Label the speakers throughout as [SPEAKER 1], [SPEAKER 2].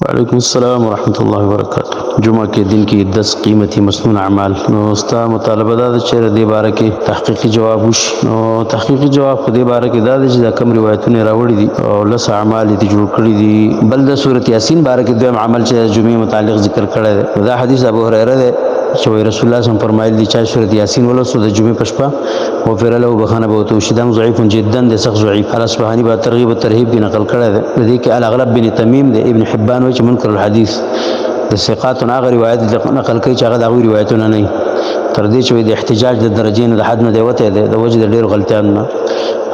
[SPEAKER 1] وعلیکم السلام ورحمۃ اللہ وبرکاتہ. جمعہ کے دن کی 10 قیمتی مسنون اعمال. نو ستا مطالبه دا چې د دې باره کې تحقیقي جواب وشي. نو تحقیقي جواب په دې باره کې دا دی چې دا کوم روایتونه راوړي دي او لس اعمال دي جوړ کړي دي. بل د سورۃ یاسین باره کې دویم عمل چې د جمعې متعلق ذکر کړی دی. دا حدیث ابو هريره دی چې رسول الله صلی الله علیه وسلم فرمایلی دي چې سورۃ یاسین ولوسو د جمعې په شپه غفر له بخانه به تو شدان ضعیف جدا د سخت ضعیف. الاصفهانی با ترغیب و ترهیب کې نقل کړی دی. د دې کې الاغلب بن تمیم دی ابن حبان وایي چې منکر الحدیث د ثقاتون هغه روایت نقل کوي چې هغه د هغوی روایتونه نه تر دې چې د احتجاج د درجې نه د حد نه دی وتی دی د وجې د ډېرو غلطیانو نه.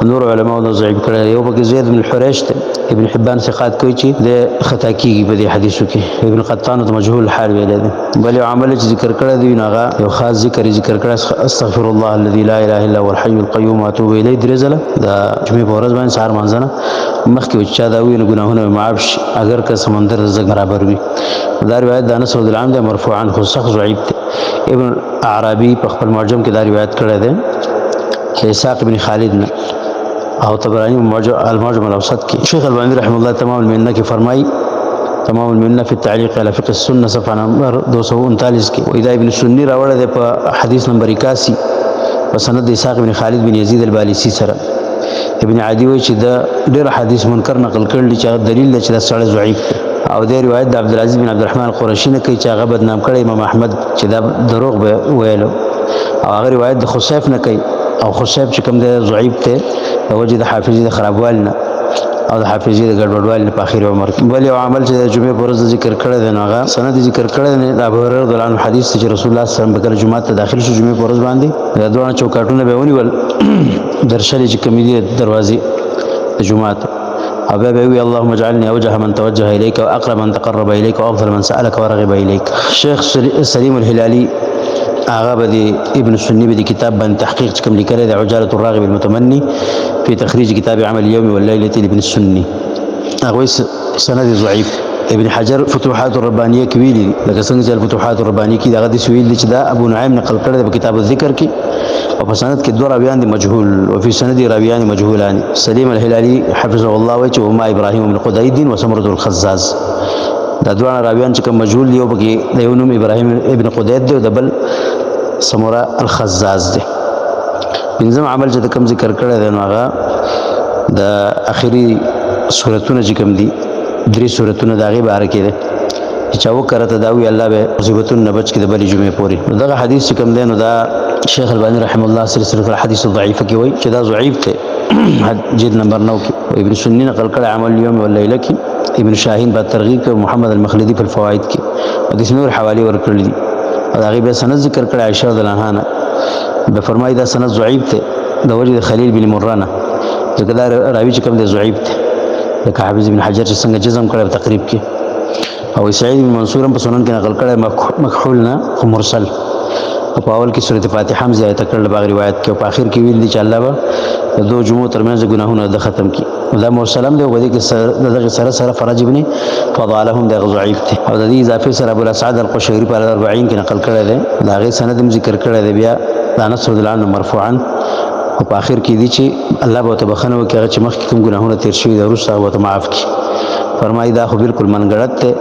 [SPEAKER 1] نور علماء د ضعیف کړی یو پکې زید بن الحریش دی. ابن حبان ثقات کوي چې د خطا کیږي په دې حدیثو کې. ابن قطان د مجهول الحال ویلی دی. بل یو عمل چې ذکر کړی دی نو هغه یو خاص ذکر کړی استغفر الله الذي لا اله الا هو الحي القيوم واتوب الیه درې ځله د جمعې په ورځ باندې سهار مانځنه مخکې چا دا وي نو ګناهونه معاف شي اگر که سمندر رزق برابر وي. دا روایت د انس رضی الله عنه مرفوعا خو سخت ضعیف دی. ابن عربی په خپل معجم کې دا روایت کړی دی د اسحاق بن خالد نه او طبرانی المعجم الاوسط کې. شیخ البانی رحمه الله تمام المنه کې فرمایي تمام المنه فی التعلیق علی فقه السنه صفحه نمبر 239 کې وإذا ابن سنی راوړی دی په حدیث نمبر 81 په سند د اسحاق بن خالد بن یزید البالسی سره. ابن عدی وایي چې دا ډېر حدیث منکر نقل کړل چې هغه دلیل دی چې دا سړی ضعیف دی. او د روایت د عبدالعزیز بن عبدالرحمن القرشي نه کوي چې هغه بدنام کړی امام احمد چې دا دروغ به ویلو. او هغه روایت د خصیف نه کوي او خصیف چې کوم دی ضعیف دی د وجې د حافظې د خرابوالي نه او د حافظې د ګډوډوالي نه په اخر عمر کې. بل یو عمل چې د جمعې په ورځ ذکر کړی دی نو هغه سند ذکر کړی دی د ابو هريره رضی الله عنه حدیث چې رسول الله صلی الله علیه وسلم به کله جومات ته داخل شو جمعې په ورځ باندې دا دواړه چوکاټونه به ونیول درشلې چې کومې دي دروازې د جومات او بیا به وي اللهم اجعلني اوجه من توجه اليك واقرب من تقرب اليك وافضل من سالك ورغب اليك. شیخ سلیم الهلالی هغه به د ابن سنی به د کتاب باندې تحقیق چې کوم لیکلی دی عجالة الراغب المتمني في تخريج كتاب عمل اليوم والليلة لابن السني. هغه سند ضعیف. ابن حجر فتوحات الربانیه کې ویلي لکه څنګه چې الفتوحات الربانیه کې دغه د ویلي چې دا ابو نعیم نقل کړی په کتاب الذکر کې او په سند کې دوه راویان دي مجهول او په سند راویان مجهولان. سلیم الهلالی حفظه الله وایي چې هما ابراهیم بن قدید و سمره الخزاز. دا دوه راویان چې کوم مجهول دی او پکې د یو نوم ابراهیم ابن قدید دی او د بل سمره الخزاز دی. پنځم عمل چې کوم ذکر کړی دی نو هغه د اخري سورتونه چې کوم دي درې سورتونه د هغې باره کې دی چې چا وکړه ته دا وي الله به مصیبتونو نه بچ کړي د بلې جمعې پورې. نو دغه حدیث چې کوم دی نو دا شیخ البانی رحمه الله سلسله الحدیث الضعیفه کې وایي چې دا ضعیف دی. جلد نمبر 9 کې ابن سنی نقل کړی عمل اليوم واللیله کې. ابن شاهین په ترغیب کې محمد المخلدي په الفواید کې او د نور حوالی ورکړي دي او د هغې بیا سند ذکر کړی عایشه رضی الله عنها به فرمایي دا سند ضعیف دی د وجې د خلیل بن مرة نه ځکه دا راوي چې کوم دی ضعیف دی لکه حافظ بن حجر چې څنګه جزم کړی په تقریب کې او سعید بن منصور هم په سنن کې نقل کړی مکحول نه خو مرسل او په اول کې سورۃ فاتحه هم زیاته کړل باغ روایت کې او په اخر کې ویل دي چې الله به د دوه جمعو ترمنځ ګناهونه د ختم کړي. دا مرسل هم دی او دې کې دغه سره فرج ابن فضالهم د ضعیف دی او د دې اضافه سره ابو الاسعد القشيري په 40 کې نقل کړی دی دا غي سند هم ذکر کړی دی بیا د انس رضی الله عنه مرفوعا او په اخر کې دي چې الله به تبخنه وکړي چې مخکې کوم ګناهونه تیر شوي دي وروسته هغه ته معاف کړي. فرمایي دا خو بالکل منګړت دی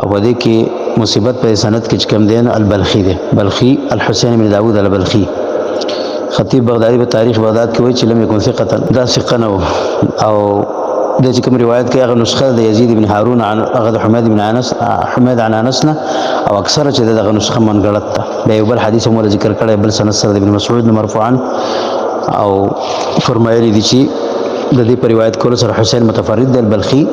[SPEAKER 1] او په دې کې مصیبت په سند کې چې کوم دی البلخي دی بلخي الحسين بن داود البلخي. خطیب بغدادي په تاریخ بغداد کې وایي چې لم يكن ثقه دا ثقه نه او د چې کوم روایت کې هغه نسخه د یزید بن هارون عن هغه حمید بن انس حمید عن انس نه او اکثره چې دغه نسخه منګړت ده. د یو بل حدیث هم ذکر کړی بل سند سره ابن مسعود مرفوعا او فرمایلی دي چې د دې په روایت کولو سره حسین متفرد دی البلخي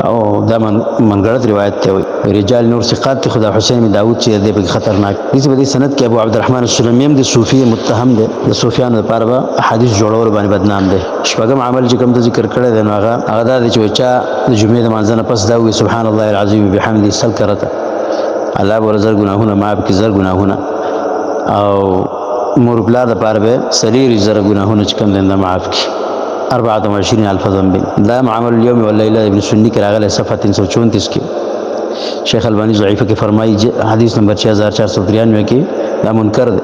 [SPEAKER 1] او دا منګړت روایت ته وي رجال نور ثقات خدا حسین بن داود چې د دې خطرناک دي. په دې سند کې ابو عبدالرحمن السلمي هم د صوفي متهم دی د صوفیانو لپاره به حدیث جوړول باندې بدنام دی. شپږم عمل چې کوم ذکر کړی دی نو هغه دا دی چې چا د جمعې د مانځنه پس دا وي سبحان الله العظیم بحمده سل کرته الله به زر ګناهونه معاف کړي زر ګناهونه او مور بلا د پاره به سریر زر ګناهونه چې کوم دنده معاف کړي 24,000 ذنب. دا عمل اليوم والليله ابن سنی کې راغلی صفحه 334 کې. شیخ البانی ضعیفه کې فرمایي حدیث نمبر 6493 کې دا منکر دی.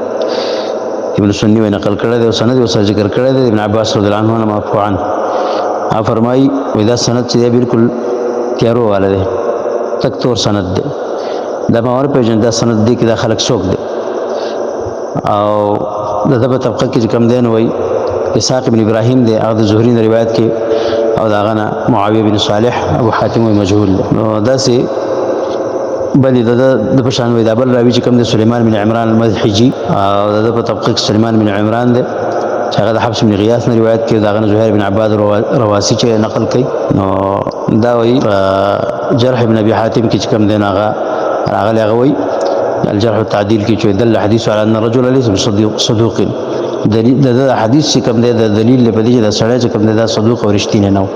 [SPEAKER 1] ابن سنی و نقل کړی دی او سند یې سره ذکر کړی دی ابن عباس رضی الله عنه مرفوعا. فرمایي دا سند چې بالکل تیارو والا دی تک تور سند دی دا ما ور پیژن دا سند دی کې دا خلک څوک دی او د دغه طبقه کې کم دین وای اسحاق بن ابراهیم دی هغه د زهري روایت کې او دا غنه معاویه بن صالح ابو حاتم مجهول نو دا سي بل د پشان وای دا بل راوی چې کم دی سليمان بن عمران المذحجي او د په طبقه کې سليمان بن عمران دی چې هغه د حفص بن غیاث نه روایت کې دا غنه زهير بن عباد رواسی چې نقل کوي نو دا وای جرح ابن ابي حاتم کې کم دی هغه هغه وای الجرح والتعديل کې چې دل حدیث على ان الرجل ليس بصدوق دلیل د حدیث چې کوم دی د دلیل په دې چې د سړی چې کوم دی دا صدوق او رښتینی نه